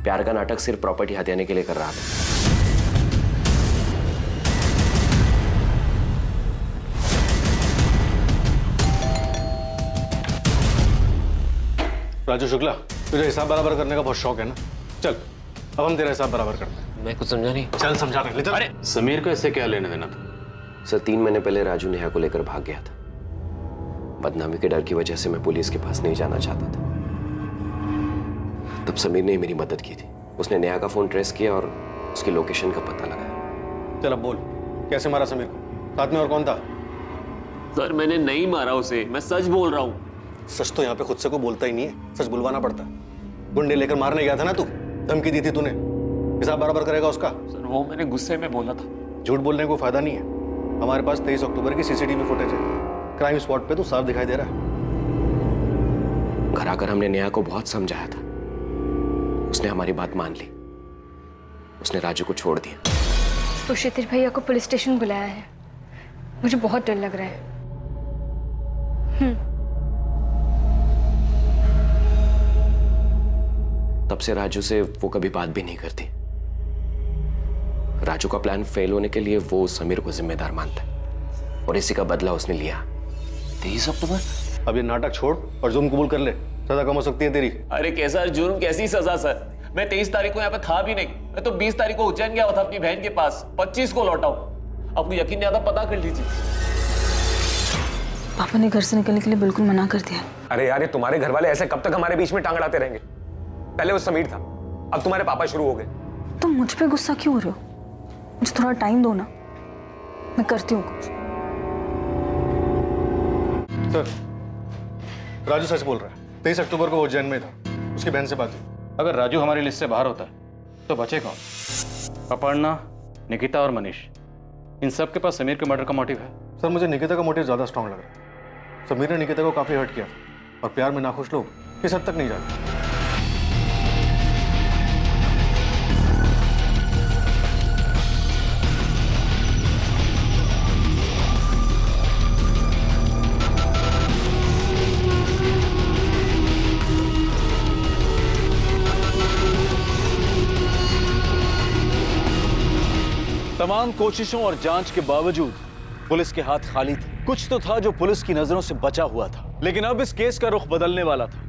प्यार का नाटक सिर्फ प्रॉपर्टी हथियाने के लिए कर रहा था। राजू शुक्ला, तुझे हिसाब बराबर करने का बहुत शौक है ना? चल, अब हम तेरा हिसाब बराबर करते हैं। मैं कुछ समझा नहीं। चल समझा रहे। चल। अरे समीर का इससे क्या लेने देना था? सर, 3 महीने पहले राजू नेहा को लेकर भाग गया था। बदनामी के डर की वजह से मैं पुलिस के पास नहीं जाना चाहता था। तब समीर ने मेरी मदद की थी। उसने नेहा का फोन ट्रेस किया और उसकी लोकेशन का पता लगाया। चल अब बोल, कैसे मारा समीर को? साथ में और कौन था? सर, मैंने नहीं मारा उसे, मैं सच बोल रहा हूँ। सच तो यहाँ पे खुद से कोई बोलता ही नहीं है, सच बुलवाना पड़ता है। गुंडे लेकर मारने गया था ना तू, धमकी दी थी तूने। हिसाब बराबर करेगा उसका? सर, वो मैंने गुस्से में बोला था। झूठ बोलने को फायदा नहीं है। हमारे पास 23 अक्टूबर की सीसीटीवी फुटेज है। क्राइम स्पॉट पे तो साफ दिखाई दे रहा है। घर आकर हमने नेहा को बहुत समझाया था। उसने हमारी बात मान ली। उसने राजू को छोड़ दिया। तो क्षितिज भैया को पुलिस स्टेशन बुलाया है। मुझे बहुत डर लग रहा है। तब से राजू से वो कभी बात भी नहीं करती। राजू का प्लान फेल होने के लिए वो समीर को जिम्मेदार मानता है और इसी का बदला उसने लिया। 23 अक्टूबर? अब ये नाटक छोड़ और जुर्म कबूल कर ले, सजा कम हो सकती है तेरी। अरे कैसा जुर्म, कैसी सजा सर? मैं 23 तारीख को यहाँ पे था भी नहीं। मैं तो 20 तारीख को उज्जैन गया था अपनी बहन के पास। 25 को लौटा हूँ। आपको यकीन नहीं आता, पता कर लीजिए। पापा ने घर से निकलने के लिए बिल्कुल मना कर दिया। अरे यार, ये तुम्हारे घर वाले ऐसे कब तक हमारे बीच में टांग अड़ाते रहेंगे? पहले वो समीर था, अब तुम्हारे पापा शुरू हो गए। तुम मुझ पे गुस्सा क्यों हो रहे हो? मुझे थोड़ा टाइम दो ना, मैं करती हूँ कुछ। सर, राजू सच बोल रहा है। 23 अक्टूबर को वो उज्जैन में था। उसकी बहन से बात हुई। अगर राजू हमारी लिस्ट से बाहर होता है तो बचे कौन? अपर्णा, निकिता और मनीष, इन सब के पास समीर के मर्डर का मोटिव है। सर, मुझे निकिता का मोटिव ज्यादा स्ट्रांग लग रहा है। समीर ने निकिता को काफी हर्ट किया और प्यार में नाखुश लोग इस हद तक नहीं जाते। तमाम कोशिशों और जांच के बावजूद पुलिस के हाथ खाली थे। कुछ तो था जो पुलिस की नजरों से बचा हुआ था, लेकिन अब इस केस का रुख बदलने वाला था।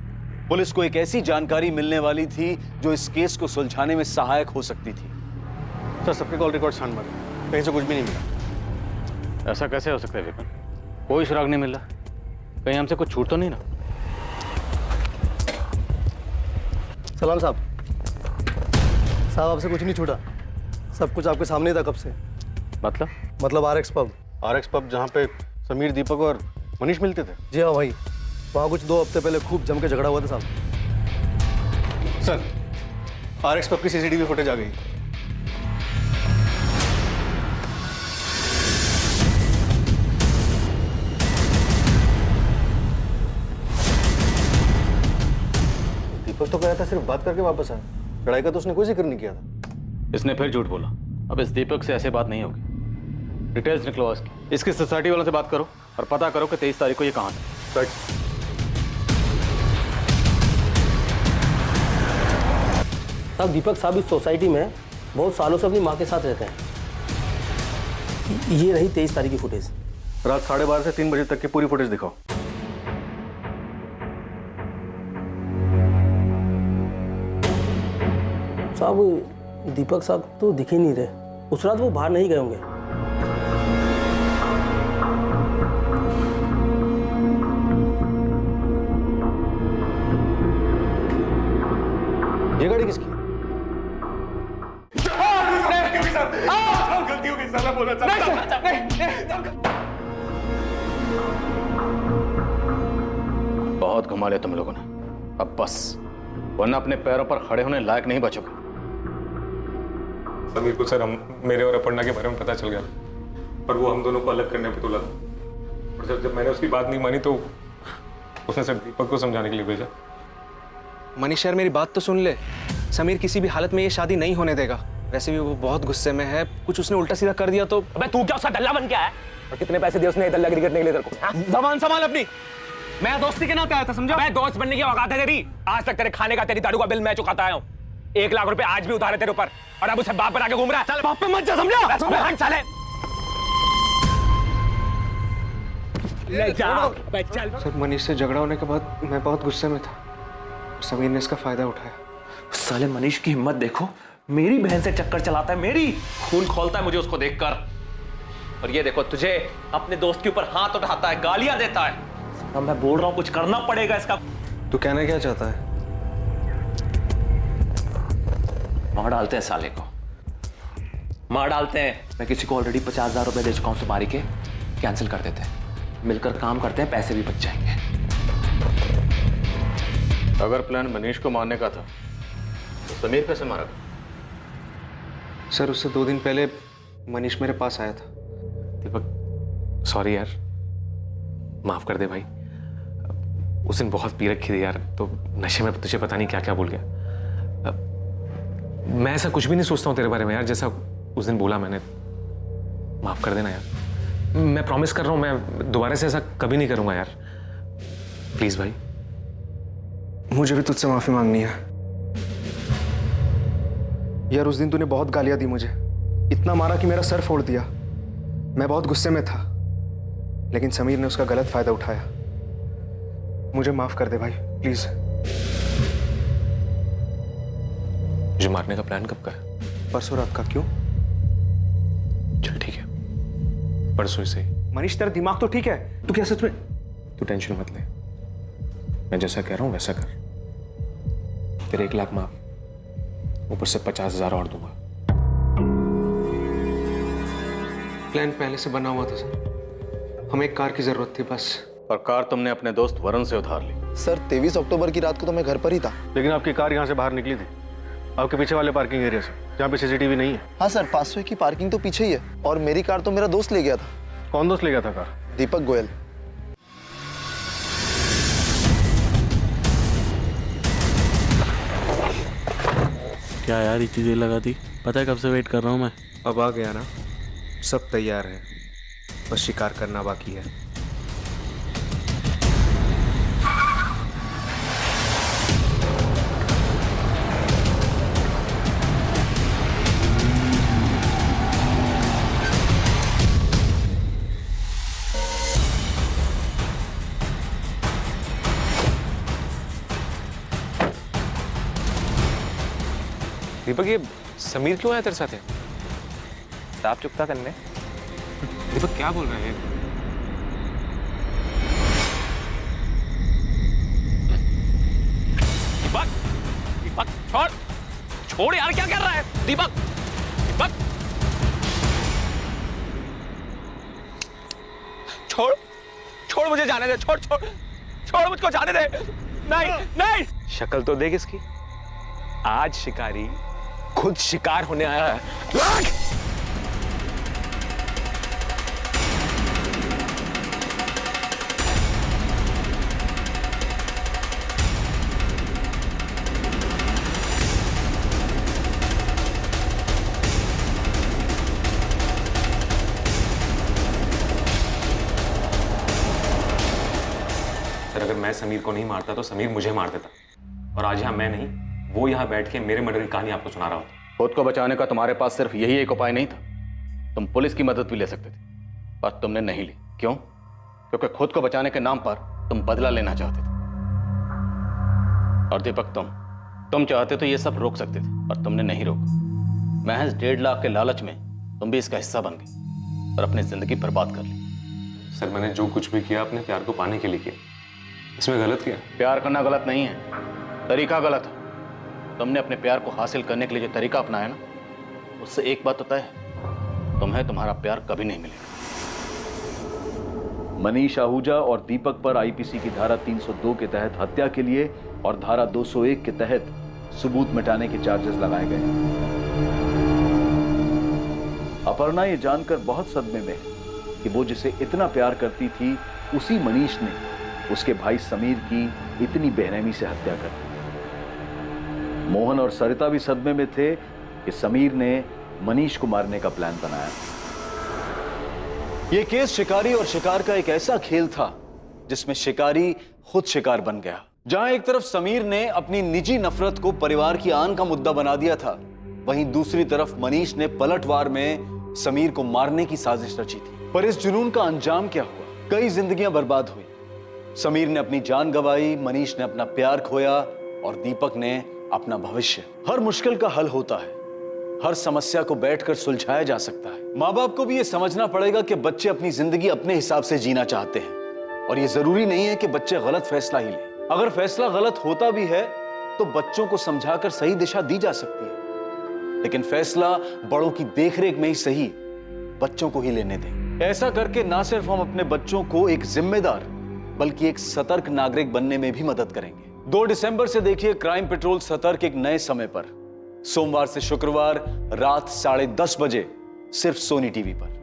पुलिस को एक ऐसी जानकारी मिलने वाली थी जो इस केस को सुलझाने में सहायक हो सकती थी। सर, सबके कॉल रिकॉर्ड छान मारे, कहीं से कुछ भी नहीं मिला। ऐसा कैसे हो सकता है विपिन? कोई सुराग नहीं मिल रहा। कहीं हमसे कुछ छूट तो नहीं ना? सलाम साहब। साहब, आपसे कुछ नहीं छूटा, सब कुछ आपके सामने था कब से। मतलब RX पब। RX पब जहाँ पे समीर, दीपक और मनीष मिलते थे। जी हाँ भाई, वहाँ कुछ 2 हफ्ते पहले खूब जम के झगड़ा हुआ था साहब। सर, RX पब की सीसीटीवी फुटेज आ गई। गया था, सिर्फ बात करके वापस आया। लड़ाई का तो उसने कोई जिक्र नहीं किया था। इसने फिर झूठ बोला। अब इस दीपक से ऐसे बात नहीं होगी। डिटेल्स निकलो इसकी। इसकी सोसाइटी वालों से बात करो और पता करो कि 23 तारीख को ये कहाँ था। साहब दीपक साहब इस सोसाइटी में बहुत सालों से अपनी माँ के साथ रहते हैं। ये रही 23 तारीख की फुटेज। रात 12:30 से 3 बजे तक की पूरी फुटेज दिखाओ। साहब दीपक साहब तो दिख ही नहीं रहे। उस रात वो बाहर नहीं गए होंगे। ये गाड़ी किसकी? गलती हो गई सर, मैं बोलना चाहता बहुत घुमा लिया तुम लोगों ने, अब बस, वरना अपने पैरों पर खड़े होने लायक नहीं बचोगे। समीर को सर मेरे और अपर्णा के बारे में पता चल गया, पर वो हम दोनों को अलग करने पे तुला। और सर जब मैंने उसकी बात नहीं मानी तो उसने सर दीपक को समझाने के लिए भेजा। मनीष यार मेरी बात तो सुन ले। समीर किसी भी हालत में ये शादी नहीं होने देगा। वैसे भी वो बहुत गुस्से में है, कुछ उसने उल्टा सीधा कर दिया तो। अबे तू क्या उसका दल्ला बन के आया? और कितने पैसे दिए उसने दल्लागिरी करने के लिए तेरे को? जबान संभाल अपनी। मैं दोस्ती के नाते आया था, समझा? मैं दोस्त बनने की औकात है तेरी? आज तक तेरे खाने का, तेरी दारू का बिल मैं चुकाता आया हूँ। 1 लाख रुपए आज भी उधार है तेरे ऊपर, और अब उसे बाप पर आके घूम रहा है। चल बाप पे मत जा, समझा? हट साले। ले जा चल। सर मनीष से झगड़ा होने के बाद मैं बहुत गुस्से में था। समीर ने इसका फायदा उठाया। साले मनीष की हिम्मत देखो, मेरी बहन से चक्कर चलाता है, मेरी खून खोलता है मुझे उसको देखकर। और ये देखो तुझे अपने दोस्त के ऊपर हाथ उठाता है, गालियां देता है। अब मैं बोल रहा हूं कुछ करना पड़ेगा इसका। तू कहना क्या चाहता है? मार डालते हैं साले को, मार डालते हैं। मैं किसी को ऑलरेडी 50,000 रुपए दे चुका हूं सुपारी के, कैंसिल कर देते हैं, मिलकर काम करते हैं, पैसे भी बच जाएंगे। अगर प्लान मनीष को मारने का था तो समीर कैसे मारा? सर उससे 2 दिन पहले मनीष मेरे पास आया था। दीपक सॉरी यार, माफ कर दे भाई। उस दिन बहुत पी रखी थी यार, तो नशे में तुझे पता नहीं क्या क्या बोल गया। मैं ऐसा कुछ भी नहीं सोचता हूँ तेरे बारे में यार, जैसा उस दिन बोला मैंने। माफ कर देना यार, मैं प्रॉमिस कर रहा हूँ मैं दोबारा से ऐसा कभी नहीं करूँगा यार, प्लीज भाई। मुझे भी तुझसे माफी मांगनी है यार। उस दिन तूने बहुत गालियां दी मुझे, इतना मारा कि मेरा सर फोड़ दिया। मैं बहुत गुस्से में था, लेकिन समीर ने उसका गलत फायदा उठाया। मुझे माफ कर दे भाई प्लीज। मुझे मारने का प्लान कब का है? परसों रात का। क्यों? चल ठीक है, परसों से। मनीष तेरा दिमाग तो ठीक है? तू क्या सच में? तू टेंशन मत ले, मैं जैसा कह रहा हूं वैसा कर। तेरे 1 लाख माफ, ऊपर से 50,000 और दूंगा। प्लान पहले से बना हुआ था सर, हमें एक कार की जरूरत थी बस। और कार तुमने अपने दोस्त वरुण से उधार ली। सर 23 अक्टूबर की रात को तो मैं घर पर ही था। लेकिन आपकी कार यहाँ से बाहर निकली थी, आपके पीछे वाले पार्किंग एरिया से, जहाँ पे सीसीटीवी नहीं है। हाँ सर, 500 की पार्किंग तो पीछे ही है, और मेरी कार तो मेरा दोस्त ले गया था। कौन दोस्त ले गया था कार? दीपक गोयल। क्या यार इतनी देर लगा दी? पता है कब से वेट कर रहा हूँ मैं। अब आ गया ना, सब तैयार है, बस शिकार करना बाकी है। दीपक ये समीर क्यों आया तेरे साथ है? साफ चुकता करने। दीपक क्या बोल रहे हैं? दीपक, दीपक छोड़, छोड़ यार, क्या कर रहा है? दीपक, दीपक छोड़, छोड़ मुझे जाने दे, छोड़ छोड़ छोड़ मुझको जाने दे। नहीं नहीं, शक्ल तो देख इसकी, आज शिकारी खुद शिकार होने आया है। मैं समीर को नहीं मारता तो समीर मुझे मार देता, और आज यहाँ मैं नहीं, वो यहाँ बैठ के मेरे मर्डर की कहानी आपको सुना रहा होता। खुद को बचाने का तुम्हारे पास सिर्फ यही एक उपाय नहीं था, तुम पुलिस की मदद भी ले सकते थे, पर तुमने नहीं ली। क्यों? क्योंकि खुद को बचाने के नाम पर तुम बदला लेना चाहते थे। और दीपक, तुम चाहते तो ये सब रोक सकते थे, पर तुमने नहीं रोका। महज 1.5 लाख के लालच में तुम भी इसका हिस्सा बन गए और अपनी जिंदगी बर्बाद कर ली। सर, मैंने जो कुछ भी किया अपने प्यार को पाने के लिए किया, इसमें गलत किया? प्यार करना गलत नहीं है, तरीका गलत है। तुमने अपने प्यार को हासिल करने के लिए जो तरीका अपनाया ना, उससे एक बात तो तय है, तुम्हें तुम्हारा प्यार कभी नहीं मिलेगा। मनीष आहूजा और दीपक पर आईपीसी की धारा 302 के तहत हत्या के लिए और धारा 201 के तहत सबूत मिटाने के चार्जेस लगाए गए। अपर्णा ये जानकर बहुत सदमे में है कि वो जिसे इतना प्यार करती थी, उसी मनीष ने उसके भाई समीर की इतनी बेरहमी से हत्या कर दी। मोहन और सरिता भी सदमे में थे कि समीर ने मनीष को मारने का प्लान बनाया। यह केस शिकारी और शिकार का एक ऐसा खेल था जिसमें शिकारी खुद शिकार बन गया। जहां एक तरफ समीर ने अपनी निजी नफरत को परिवार की आन का मुद्दा बना दिया था, वहीं दूसरी तरफ मनीष ने पलटवार में समीर को मारने की साजिश रची थी। पर इस जुनून का अंजाम क्या हुआ? कई जिंदगियां बर्बाद हुई। समीर ने अपनी जान गंवाई, मनीष ने अपना प्यार खोया और दीपक ने अपना भविष्य। हर मुश्किल का हल होता है, हर समस्या को बैठकर सुलझाया जा सकता है। माँ बाप को भी यह समझना पड़ेगा कि बच्चे अपनी जिंदगी अपने हिसाब से जीना चाहते हैं, और यह जरूरी नहीं है कि बच्चे गलत फैसला ही लें। अगर फैसला गलत होता भी है तो बच्चों को समझाकर सही दिशा दी जा सकती है, लेकिन फैसला बड़ों की देखरेख में ही सही बच्चों को ही लेने दें। ऐसा करके ना सिर्फ हम अपने बच्चों को एक जिम्मेदार बल्कि एक सतर्क नागरिक बनने में भी मदद करेंगे। 2 दिसंबर से देखिए क्राइम पेट्रोल सतर्क एक नए समय पर, सोमवार से शुक्रवार रात 10:30 बजे, सिर्फ सोनी टीवी पर।